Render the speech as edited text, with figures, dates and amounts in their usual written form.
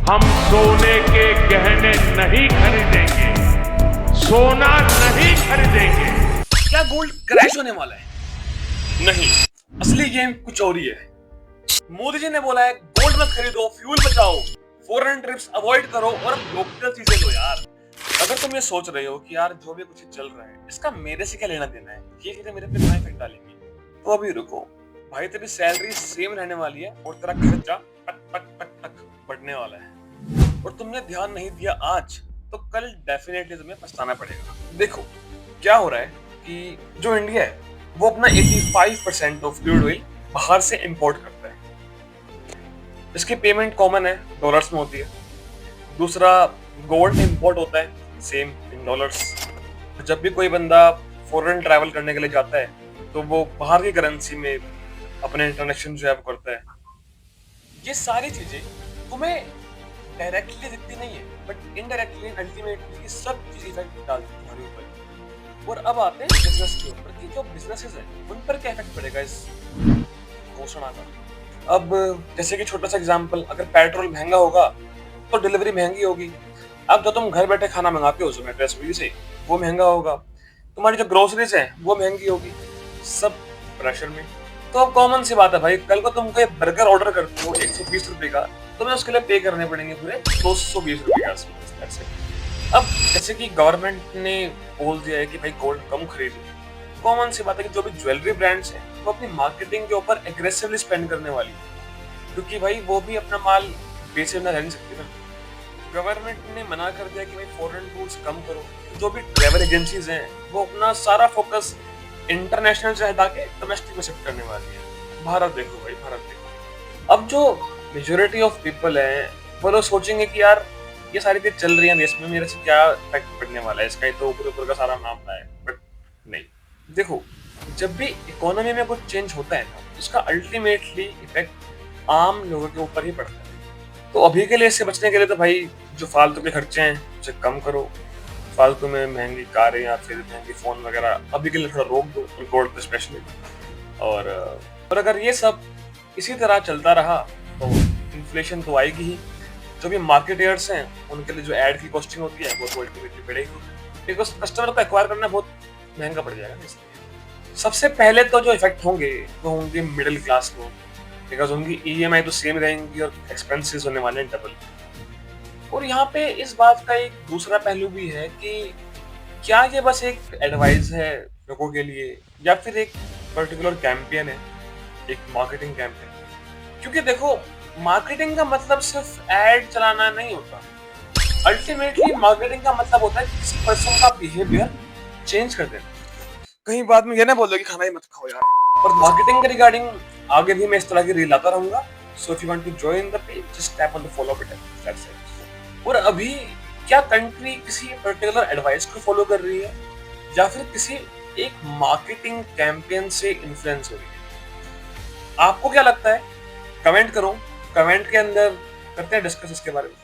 हम सोने के गहने नहीं खरीदेंगे, सोना नहीं खरीदेंगे। क्या गोल्ड क्रैश होने वाला है? नहीं, असली गेम कुछ और ही है। मोदी जी ने बोला है गोल्ड मत खरीदो, फ्यूल बचाओ, फॉरेन ट्रिप्स अवॉइड करो और लोकल चीजें लो यार। अगर तुम ये सोच रहे हो कि यार जो भी कुछ चल रहा है इसका मेरे से क्या लेना देना है, ये चीजें मेरे पे कहाँ इफेक्ट डालेंगी, तो अभी रुको भाई। तेरी सैलरी सेम रहने वाली है और तेरा खर्चा टक टक टक टक बढ़ने वाला है, और तुमने ध्यान नहीं दिया आज तो कल डेफिनेटली तुम्हें पछताना पड़ेगा। देखो क्या हो रहा है कि जो इंडिया है वो अपना 85% ऑफ क्रूड ऑयल बाहर से इंपोर्ट करता है। इसकी पेमेंट कॉमन है, डॉलर्स में होती है। दूसरा, गोल्ड इंपोर्ट होता है सेम इन डॉलर्स। जब भी कोई बंदा फॉरेन ट्रैवल करने के लिए जाता है तो वो बाहर की करेंसी में अपने ट्रांजैक्शन जो है वो करता है। ये सारी चीजें तुम्हें डायरेक्टली दिखती नहीं है, बट इनडायरेक्टली अल्टीमेटली ये सब चीज इफेक्ट डालती है तुम्हारे ऊपर। और अब आते हैं बिजनेस के ऊपर कि जो बिजनेसेस हैं उन पर क्या इफेक्ट पड़ेगा इस घोषणा का। अब जैसे कि छोटा सा एग्जांपल, अगर पेट्रोल महंगा होगा तो डिलीवरी महंगी होगी। अब जो तुम घर बैठे खाना मंगाते हो जोमेटो स्विगी से, वो महंगा होगा। तुम्हारी जो ग्रोसरीज है वो महंगी होगी, सब प्रेशर में। तो अब कॉमन सी बात है भाई, कल को तुम कोई बर्गर ऑर्डर करते हो 120 रुपए का, तुम्हें उसके लिए पे करने पड़ेंगे पूरे 220 रुपए के आसपास। अब जैसे कि गवर्नमेंट ने बोल दिया है कि भाई गोल्ड कम खरीदो, कॉमन सी बात है कि जो भी ज्वेलरी ब्रांड्स हैं वो अपनी मार्केटिंग के ऊपर एग्रेसिवली स्पेंड करने वाली है, क्योंकि भाई वो भी अपना माल बेचे बिना रह नहीं सकती ना। गवर्नमेंट ने मना कर दिया कि भाई फॉरेन टूर्स कम करो। जो भी ट्रैवल एजेंसीज हैं वो अपना सारा फोकस इंटरनेशनल से हटा के डोमेस्टिक में शिफ्ट करने वाली है। भारत देखो भाई, भारत देखो। अब जो मेजोरिटी ऑफ पीपल हैं वो लोग सोचेंगे कि यार ये सारी चीज चल रही है देश में, मेरे से क्या इफेक्ट पड़ने वाला है, इसका ही तो ऊपर ऊपर का सारा मामला है। बट नहीं, देखो जब भी इकोनॉमी में कुछ चेंज होता है ना, उसका अल्टीमेटली इफेक्ट आम लोगों के ऊपर ही पड़ता है। तो अभी के लिए इससे बचने के लिए तो भाई जो फालतू के खर्चे हैं उसे कम करो। फालतू में महंगी कारें या फिर महंगी फोन वगैरह अभी के लिए थोड़ा रोक दो, गोल्ड पे स्पेशली। और अगर ये सब इसी तरह चलता रहा तो इन्फ्लेशन तो आएगी ही। जो भी मार्केटियर्स हैं उनके लिए जो एड की कॉस्टिंग होती है वो तो अल्टीमेटली बढ़ेगी, बिकॉज कस्टमर को एक्वायर करना बहुत महंगा पड़ जाएगा। इसलिए सबसे पहले तो जो इफेक्ट होंगे वो होंगे मिडिल क्लास लोग, बिकॉज उनकी ईएमआई तो सेम रहेंगी और एक्सपेंसेस होने वाले हैं डबल। और यहाँ पे इस बात का एक दूसरा पहलू भी है कि क्या ये बस एक एडवाइस है लोगों के लिए या फिर एक पर्टिकुलर कैंपेन है, एक मार्केटिंग कैंपेन। क्योंकि देखो मार्केटिंग का मतलब सिर्फ एड चलाना नहीं होता। अल्टीमेटली मार्केटिंग का मतलब होता है कि किसी पर्सन का बिहेवियर चेंज कर देना। कहीं बाद में ये ना बोलो कि खाना ही मत खाओ यार। और मार्केटिंग के रिगार्डिंग आगे भी मैं इस तरह की रील लाता रहूंगा। So if you want to join the page just tap on the follow button, that's it. और अभी क्या कंट्री किसी पर्टिकुलर एडवाइस को फॉलो कर रही है या फिर किसी एक मार्केटिंग कैंपेन से इन्फ्लुएंस हो रही है? आपको क्या लगता है? कमेंट करो, कमेंट के अंदर करते हैं डिस्कस इसके बारे में।